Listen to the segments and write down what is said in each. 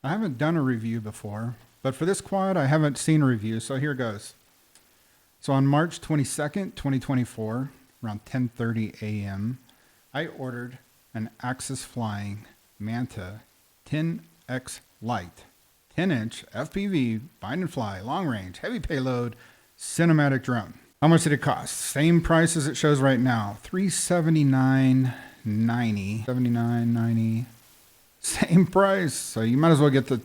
I haven't done a review before, but for this quad, I haven't seen a review, so here goes. So on March 22nd, 2024, around 10:30 a.m., I ordered an Axis Flying Manta 10X Lite, 10-inch FPV, bind and fly, long range, heavy payload, cinematic drone. How much did it cost? Same price as it shows right now, $379.90. $79.90. Same price. So you might as well get the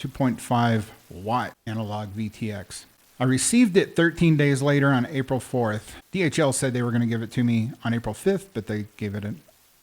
2.5 watt analog VTX. I received it 13 days later on April 4th. DHL said they were going to give it to me on April 5th, but they gave it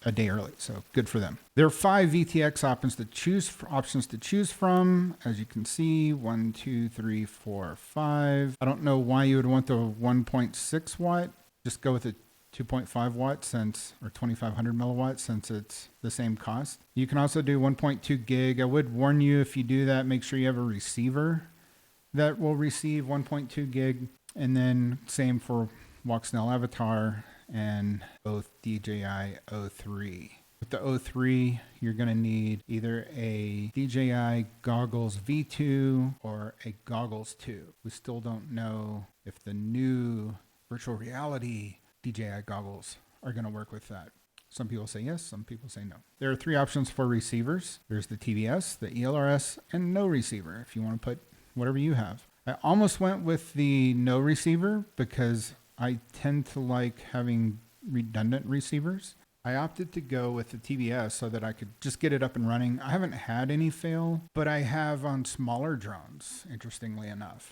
a day early, so good for them. There are 5 VTX options to choose from. As you can see, 1, 2, 3, 4, 5. I don't know why you would want the 1.6 watt. Just go with the 2.5 watts or 2500 milliwatts since it's the same cost. You can also do 1.2 gig. I would warn you, if you do that, make sure you have a receiver that will receive 1.2 gig. And then same for Walksnail Avatar and both DJI O3. With the O3, you're going to need either a DJI Goggles V2 or a Goggles 2. We still don't know if the new virtual reality DJI goggles are going to work with that. Some people say yes, some people say no. There are 3 options for receivers. There's the TVS, the ELRS, and no receiver if you want to put whatever you have. I almost went with the no receiver because I tend to like having redundant receivers. I opted to go with the TVS so that I could just get it up and running. I haven't had any fail, but I have on smaller drones, interestingly enough.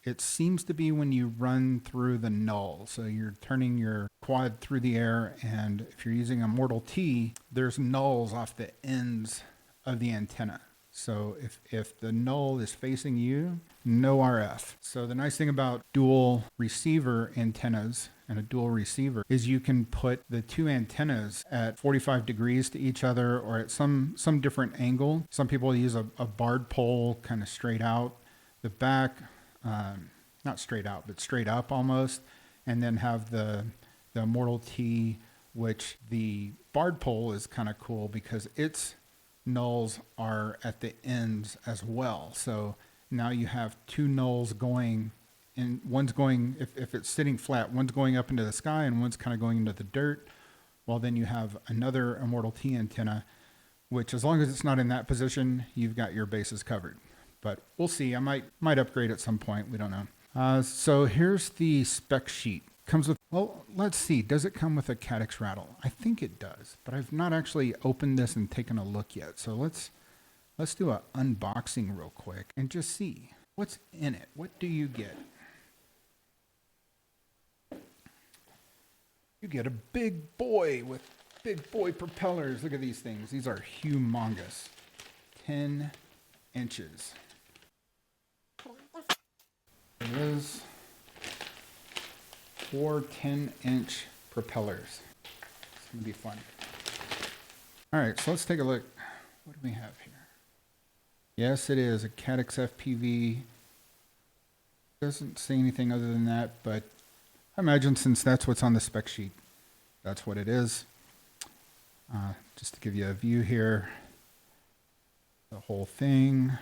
It seems to be when you run through the null. So you're turning your quad through the air, and if you're using a Mortal T, there's nulls off the ends of the antenna. So if the null is facing you, no RF. So the nice thing about dual receiver antennas and a dual receiver is you can put the 2 antennas at 45 degrees to each other or at some different angle. Some people use a barred pole kind of straight out the back. Not straight out, but straight up almost, and then have the Mortal T, which the barred pole is kind of cool because its nulls are at the ends as well. So now you have 2 nulls going, and one's going, if it's sitting flat, one's going up into the sky and one's kind of going into the dirt. Well, then you have another Immortal T antenna, which as long as it's not in that position, you've got your bases covered. But we'll see. I might upgrade at some point. We don't know. So here's the spec sheet. Comes with, well, let's see. Does it come with a caddx rattle? I think it does, but I've not actually opened this and taken a look yet. So let's do an unboxing real quick and just see what's in it. What do you get? You get a big boy with big boy propellers. Look at these things. These are humongous. 10 inches. It is 4 10-inch propellers. It's going to be fun. All right, so let's take a look. What do we have here? Yes, it is a caddx FPV. Doesn't say anything other than that, but I imagine since that's what's on the spec sheet, that's what it is. Just to give you a view here, the whole thing,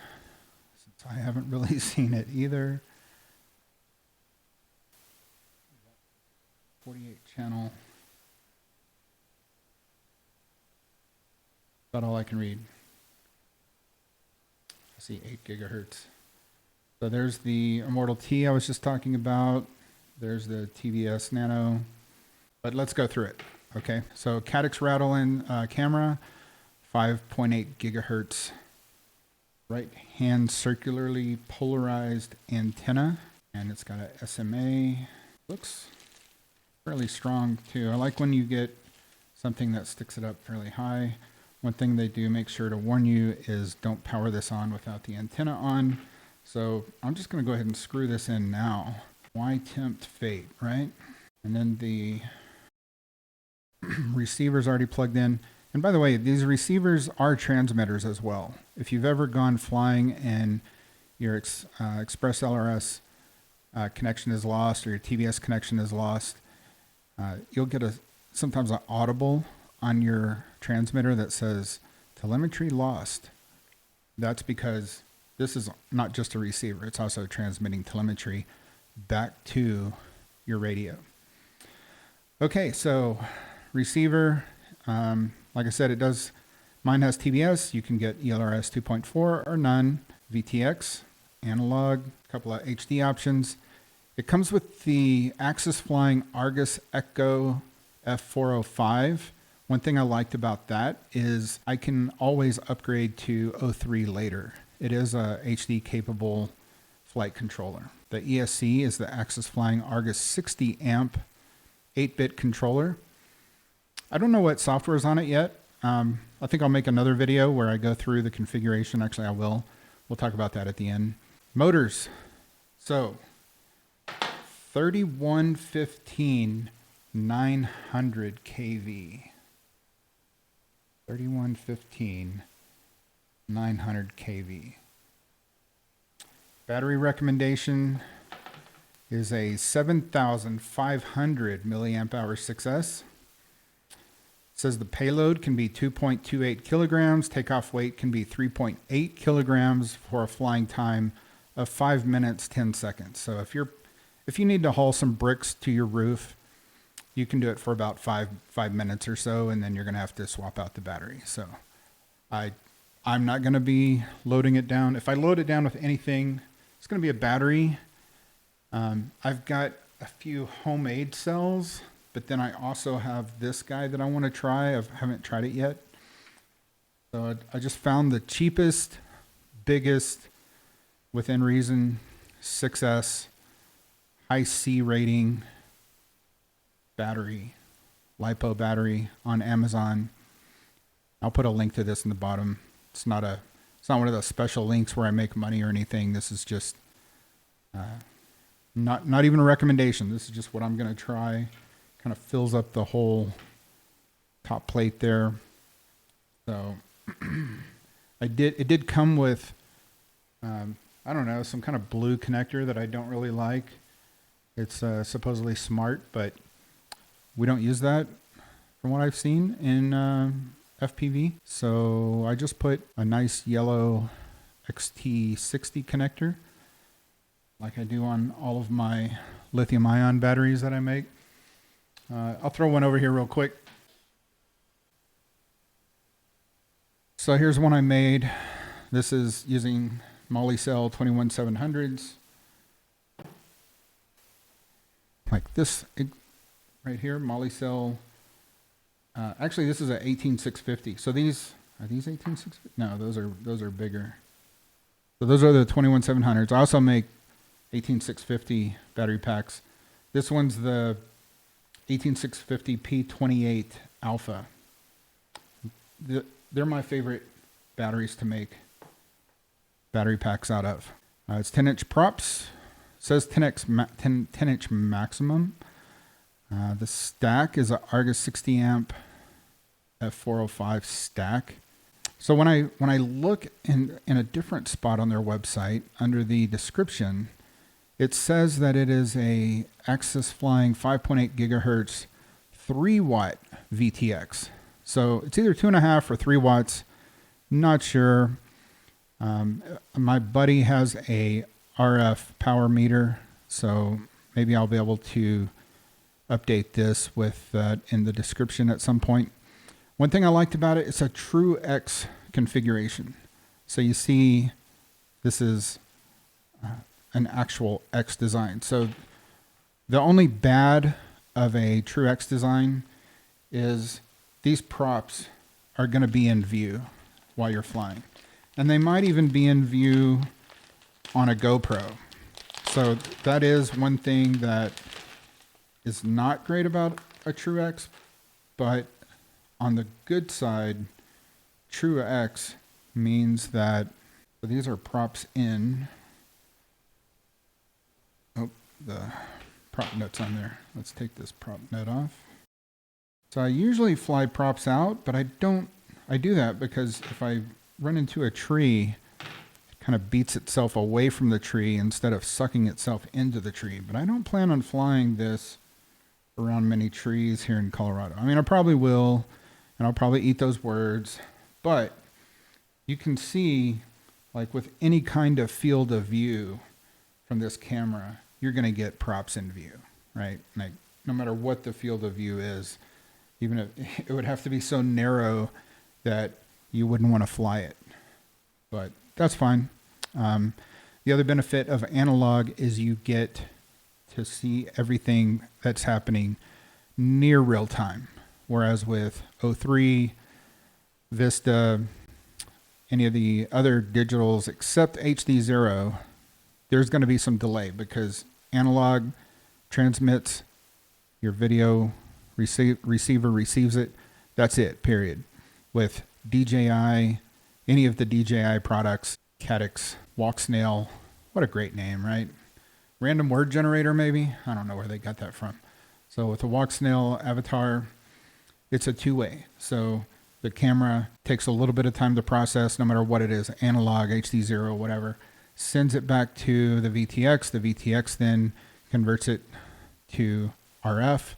since I haven't really seen it either. 48 channel. About all I can read. I see 8 gigahertz. So there's the Immortal T I was just talking about. There's the TVS Nano. But let's go through it. Okay, so caddx rattle in camera, 5.8 gigahertz. Right hand circularly polarized antenna. And it's got a SMA. Looks fairly strong too. I like when you get something that sticks it up fairly high. One thing they do make sure to warn you is don't power this on without the antenna on. So I'm just going to go ahead and screw this in now. Why tempt fate, right? And then the receiver's already plugged in. And by the way, these receivers are transmitters as well. If you've ever gone flying and your Express LRS connection is lost or your TVS connection is lost, you'll get sometimes an audible on your transmitter that says telemetry lost. That's because this is not just a receiver, it's also transmitting telemetry back to your radio. Okay, so receiver, like I said, mine has TBS. You can get ELRS 2.4 or none, VTX, analog, a couple of HD options. It comes with the Axis Flying Argus Echo F405. One thing I liked about that is I can always upgrade to O3 later. It is a HD capable flight controller. The ESC is the Axis Flying Argus 60 amp 8-bit controller. I don't know what software is on it yet. I think I'll make another video where I go through the configuration. Actually, I will. We'll talk about that at the end. Motors. So 3115 900 kV. 3115 900 kV. Battery recommendation is a 7,500 milliamp hour 6S. It says the payload can be 2.28 kilograms. Takeoff weight can be 3.8 kilograms for a flying time of 5 minutes, 10 seconds. So if you need to haul some bricks to your roof, you can do it for about five minutes or so, and then you're going to have to swap out the battery. So I'm not going to be loading it down. If I load it down with anything, it's going to be a battery. I've got a few homemade cells, but then I also have this guy that I want to try. I haven't tried it yet. So I just found the cheapest, biggest, within reason, 6S, high C rating battery, LiPo battery on Amazon. I'll put a link to this in the bottom. It's not one of those special links where I make money or anything. This is just not even a recommendation. This is just what I'm going to try. Kind of fills up the whole top plate there. So it did come with I don't know, some kind of blue connector that I don't really like. It's supposedly smart, but we don't use that from what I've seen in FPV. So I just put a nice yellow XT60 connector like I do on all of my lithium ion batteries that I make. I'll throw one over here real quick. So here's one I made. This is using Molicel 21700s. Like this right here, Molicel. Actually, this is a 18650. So are these 18650? No, those are bigger. So those are the 21700s. I also make 18650 battery packs. This one's the 18650 P28 Alpha. They're my favorite batteries to make battery packs out of. It's 10-inch props. It says 10-inch maximum. The stack is an Argus 60 amp F405 stack. So when I look in a different spot on their website under the description, it says that it is a Axis Flying 5.8 gigahertz 3-watt VTX. So it's either 2.5 or 3 watts. Not sure. My buddy has a RF power meter, so maybe I'll be able to update this with that in the description at some point. One thing I liked about it, it's a true X configuration. So you see this is an actual X design. So the only bad of a true X design is these props are going to be in view while you're flying. And they might even be in view on a GoPro. So that is one thing that is not great about a True X, but on the good side, True X means that so these are props in. Oh, the prop nut's on there. Let's take this prop nut off. So I usually fly props out, but I do that because if I run into a tree, it kind of beats itself away from the tree instead of sucking itself into the tree. But I don't plan on flying this around many trees here in Colorado. I mean, I probably will, and I'll probably eat those words, but you can see Like with any kind of field of view from this camera, you're going to get props in view, right? Like no matter what the field of view is, even if it would have to be so narrow that you wouldn't want to fly it, but that's fine. The other benefit of analog is you get to see everything that's happening near real time. Whereas with O3, Vista, any of the other digitals except HD0, there's going to be some delay because analog transmits, your video receiver receives it. That's it, period. With DJI, any of the DJI products, Cadix, Walk Snail, what a great name, right? Random word generator, maybe? I don't know where they got that from. So with the Walk Snail avatar, it's a two-way. So the camera takes a little bit of time to process, no matter what it is, analog, HD0, whatever, sends it back to the VTX. The VTX then converts it to RF.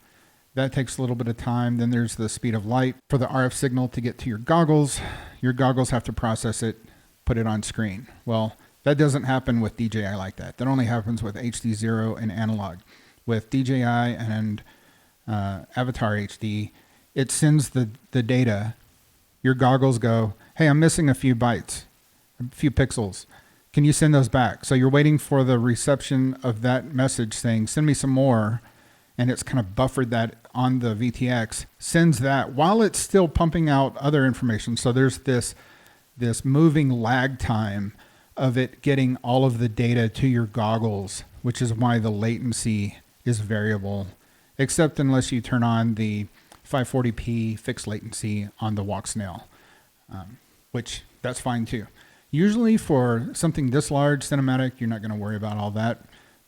That takes a little bit of time. Then there's the speed of light for the RF signal to get to your goggles. Your goggles have to process it, put it on screen. Well, that doesn't happen with DJI like that. That only happens with HD0 and analog. With DJI and Avatar HD, it sends the data. Your goggles go, hey, I'm missing a few bytes, a few pixels. Can you send those back? So you're waiting for the reception of that message saying, send me some more. And it's kind of buffered that on the VTX, sends that while it's still pumping out other information. So there's this moving lag time of it getting all of the data to your goggles, which is why the latency is variable, except unless you turn on the 540p fixed latency on the Walk Snail, which that's fine too. Usually for something this large, cinematic, you're not going to worry about all that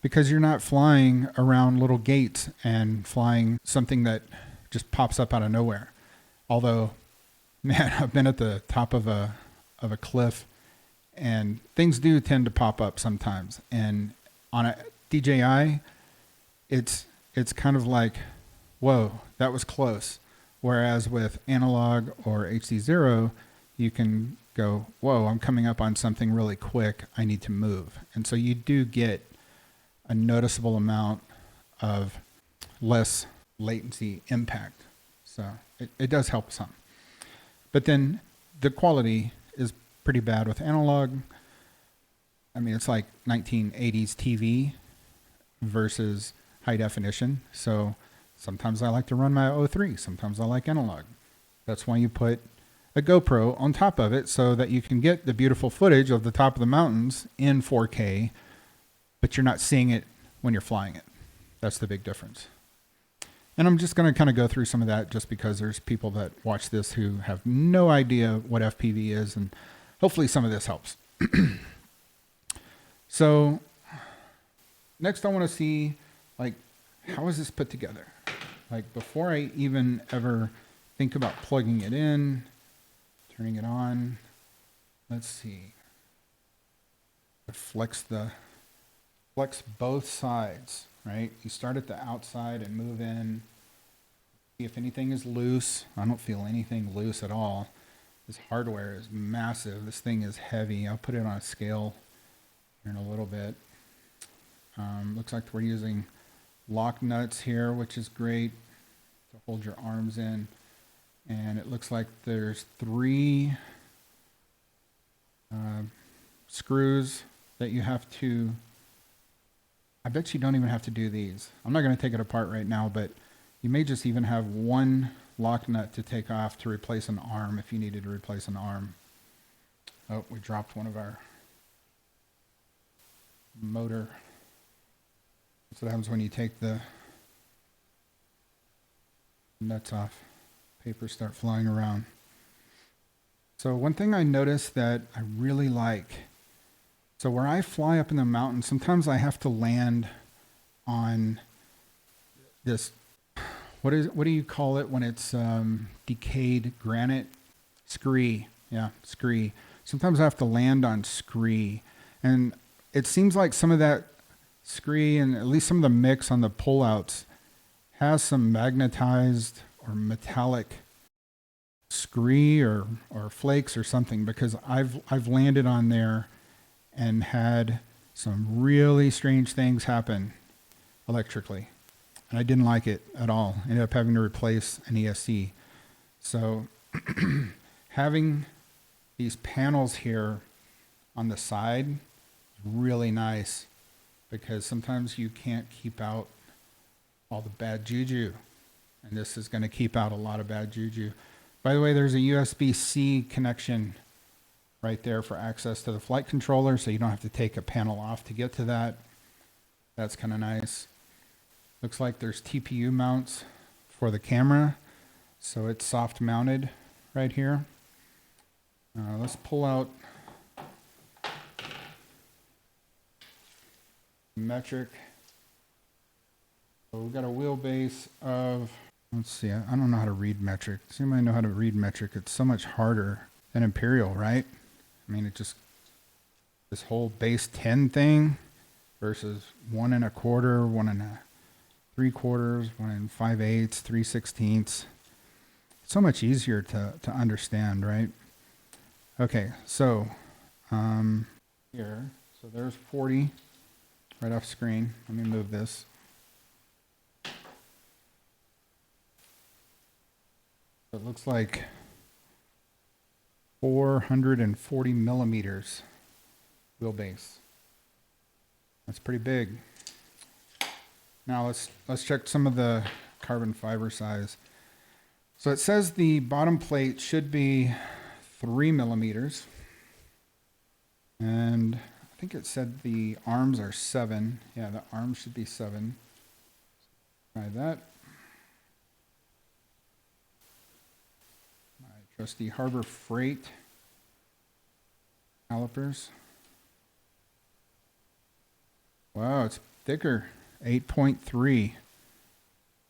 because you're not flying around little gates and flying something that just pops up out of nowhere. Although, man, I've been at the top of a cliff and things do tend to pop up sometimes. And on a DJI, it's kind of like, whoa, that was close. Whereas with analog or HD0, you can go, whoa, I'm coming up on something really quick. I need to move. And so you do get a noticeable amount of less latency impact. So it does help some. But then the quality is pretty bad with analog. I mean, it's like 1980s TV versus high definition. So sometimes I like to run my O3. Sometimes I like analog. That's why you put a GoPro on top of it so that you can get the beautiful footage of the top of the mountains in 4K, but you're not seeing it when you're flying it. That's the big difference. And I'm just going to kind of go through some of that just because there's people that watch this who have no idea what FPV is, and hopefully some of this helps. So next I want to see, like, how is this put together? Like, before I even ever think about plugging it in, turning it on, let's see. Flex both sides, right? You start at the outside and move in. See if anything is loose. I don't feel anything loose at all. This hardware is massive. This thing is heavy. I'll put it on a scale here in a little bit. Looks like we're using lock nuts here, which is great to hold your arms in. And it looks like there's 3 screws that you have to, I bet you don't even have to do these. I'm not going to take it apart right now, but you may just even have 1 lock nut to take off to replace an arm if you needed to replace an arm. Oh, we dropped one of our motor. That's what happens when you take the nuts off. Papers start flying around. So one thing I noticed that I really like, so where I fly up in the mountains, sometimes I have to land on this, what do you call it when it's decayed granite? Scree. Yeah, scree. Sometimes I have to land on scree. And it seems like some of that scree and at least some of the mix on the pullouts has some magnetized or metallic scree or flakes or something, because I've landed on there and had some really strange things happen electrically. And I didn't like it at all. Ended up having to replace an ESC. So having these panels here on the side is really nice, because sometimes you can't keep out all the bad juju. And this is going to keep out a lot of bad juju. By the way, there's a USB-C connection right there for access to the flight controller, so you don't have to take a panel off to get to that. That's kind of nice. Looks like there's TPU mounts for the camera, so it's soft mounted right here. Let's pull out metric. So we've got a wheelbase of, let's see, I don't know how to read metric. Does anybody know how to read metric? It's so much harder than imperial, right? I mean, it just, this whole base 10 thing versus 1 1/4, 1 3/4, 1 5/8, 3/16. It's so much easier to understand, right? Okay, so here, so there's 40 right off screen. Let me move this. It looks like 440 millimeters wheelbase. That's pretty big. Now let's check some of the carbon fiber size. So it says the bottom plate should be 3 millimeters, and I think it said the arms are 7. Yeah, the arms should be 7. Try that. My trusty Harbor Freight calipers. Wow, it's thicker. 8.3.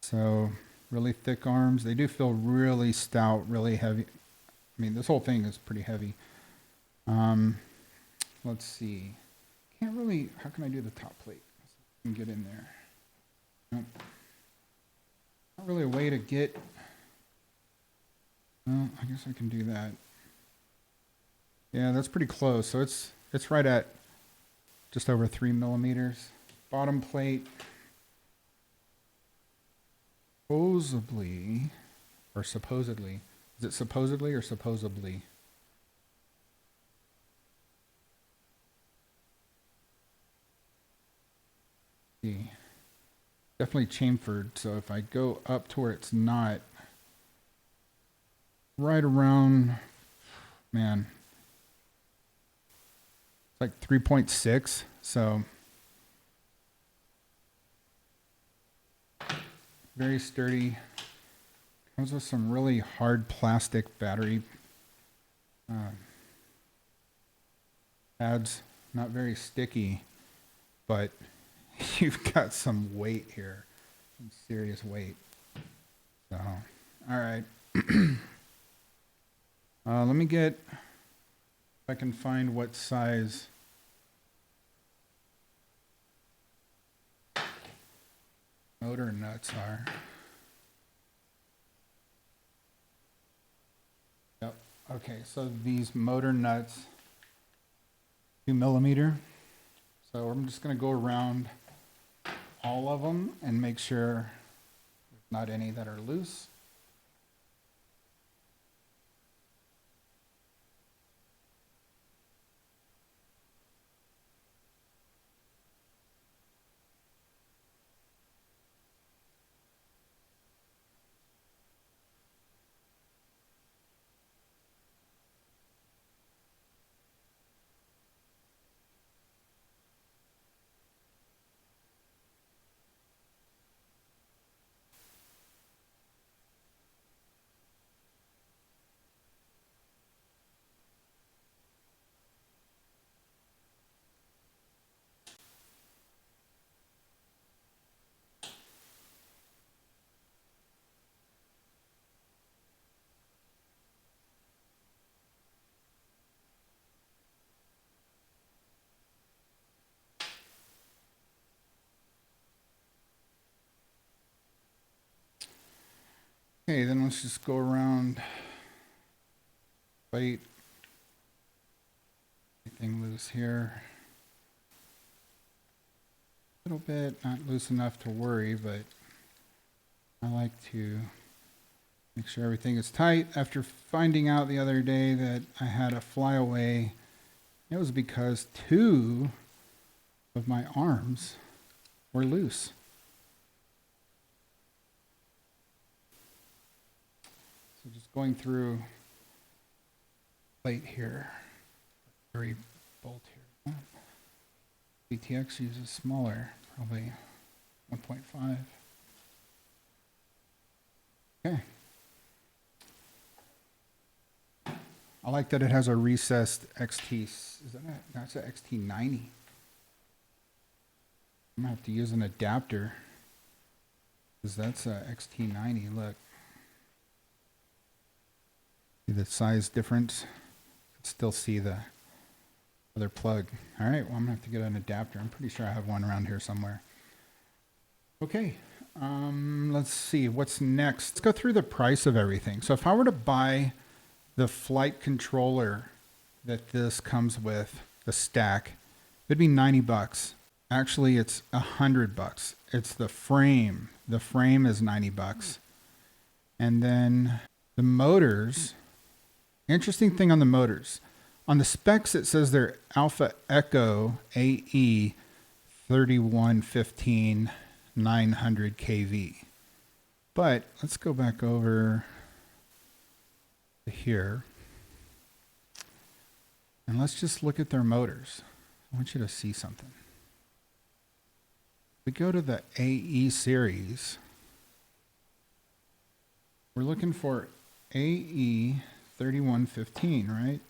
So really thick arms. They do feel really stout, really heavy. I mean, this whole thing is pretty heavy. Let's see. Can't really, how can I do the top plate? I can get in there. Nope. Not really a way to get, well, I guess I can do that. Yeah, that's pretty close. So it's right at just over 3 millimeters. Bottom plate, supposedly, is it supposedly or supposedly? Definitely chamfered, so if I go up to where it's not, right around, man, it's like 3.6, so very sturdy. Comes with some really hard plastic battery pads. Not very sticky, but you've got some weight here, some serious weight. So, all right. Let me get, if I can find what size motor nuts are. Yep. Okay, so these motor nuts, 2 millimeter. So I'm just going to go around all of them and make sure there's not any that are loose. Okay, then let's just go around, plate, anything loose here. little bit, not loose enough to worry, but I like to make sure everything is tight. After finding out the other day that I had a flyaway, it was because 2 of my arms were loose. So just going through plate here, very bolt here. VTX uses smaller, probably 1.5. Okay. I like that it has a recessed XT. Is that that's a XT90? I'm gonna have to use an adapter because that's a XT90. Look, see the size difference. You can still see the other plug. All right, well, I'm gonna have to get an adapter. I'm pretty sure I have one around here somewhere. Okay, let's see what's next. Let's go through the price of everything. So if I were to buy the flight controller that this comes with, the stack, it'd be 90 bucks. Actually, it's 100 bucks. It's the frame. The frame is 90 bucks. And then the motors, interesting thing on the motors. On the specs, it says they're Alpha Echo AE 3115 900 kV. But let's go back over to here. And let's just look at their motors. I want you to see something. We go to the AE series. We're looking for AE 3115, right?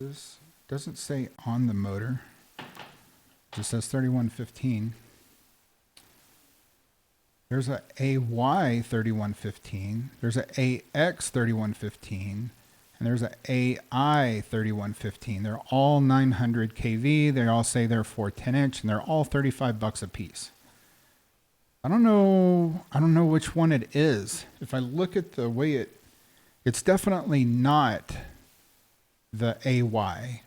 This doesn't say on the motor. It just says 3115. There's a AY 3115. There's a AX 3115. And there's a AI 3115. They're all 900 kV. They all say they're 410-inch, and they're all 35 bucks a piece. I don't know which one it is. If I look at the way it's definitely not the AY.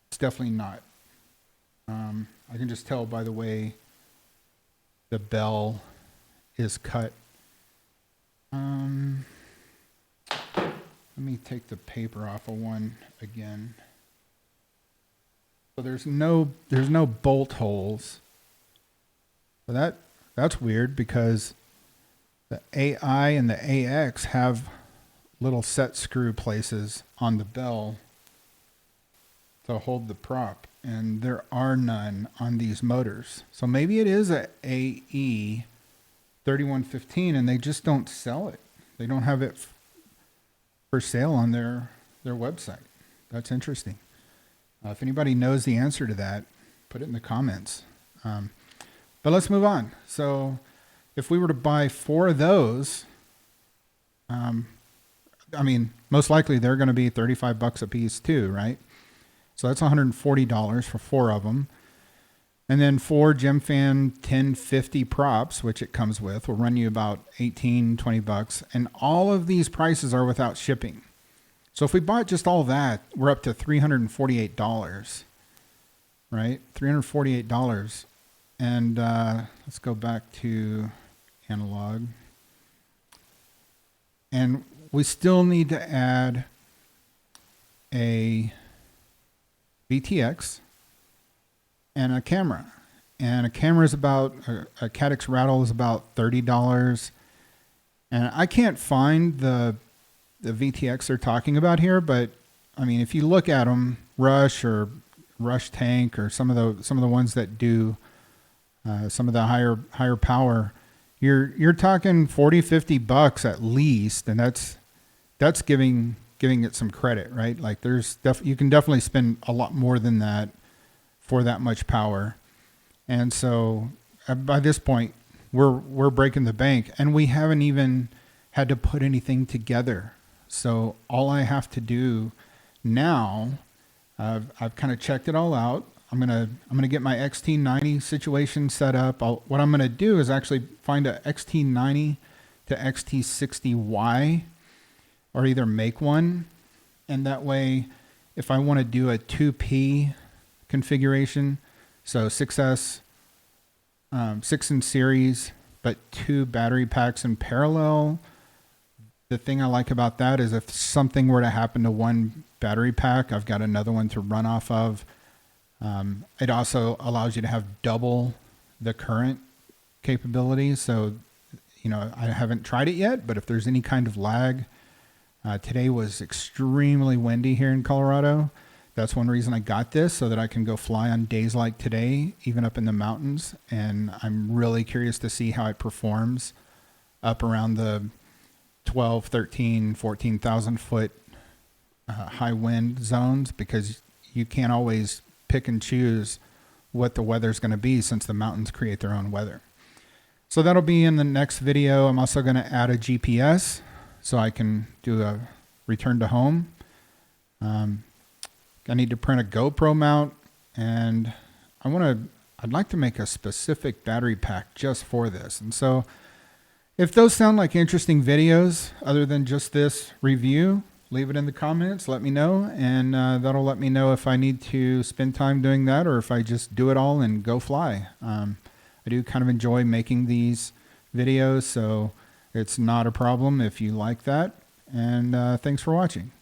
It's definitely not. I can just tell by the way the bell is cut. Let me take the paper off of one again. So there's no bolt holes. So that's weird because the AI and the AX have little set screw places on the bell to hold the prop, and there are none on these motors. So maybe it is a AE 3115 and they just don't sell it. They don't have it for sale on their website. That's interesting. If anybody knows the answer to that, put it in the comments. But let's move on. So if we were to buy 4 of those, I mean, most likely they're going to be 35 bucks a piece too, right? So that's $140 for 4 of them. And then 4 GemFan 1050 props, which it comes with, will run you about 18, 20 bucks. And all of these prices are without shipping. So if we bought just all that, we're up to $348, right? $348. And let's go back to analog. And we still need to add a VTX and a camera. And a camera is about, a Cadix rattle is about $30. And I can't find the VTX they're talking about here, but I mean, if you look at them, Rush or Rush Tank or some of the ones that do some of the higher power, you're talking 40, 50 bucks at least, and that's giving it some credit, right? Like you can definitely spend a lot more than that for that much power. And so by this point, we're breaking the bank, and we haven't even had to put anything together. So all I have to do now, I've kind of checked it all out. I'm gonna get my XT90 situation set up. What I'm gonna do is actually find a XT90 to XT60Y, or either make one And that way, if I want to do a 2P configuration, so 6S, 6 in series, but 2 battery packs in parallel, the thing I like about that is if something were to happen to one battery pack, I've got another one to run off of. It also allows you to have double the current capabilities. So, you know, I haven't tried it yet, but if there's any kind of lag, today was extremely windy here in Colorado. That's one reason I got this, so that I can go fly on days like today, even up in the mountains. And I'm really curious to see how it performs up around the 12, 13, 14,000 foot high wind zones, because you can't always pick and choose what the weather's going to be, since the mountains create their own weather. So that'll be in the next video. I'm also going to add a GPS so I can do a return to home. I need to print a GoPro mount, and I'd like to make a specific battery pack just for this. And so if those sound like interesting videos other than just this review, leave it in the comments, let me know, and that'll let me know if I need to spend time doing that or if I just do it all and go fly. I do kind of enjoy making these videos, so it's not a problem if you like that. And thanks for watching.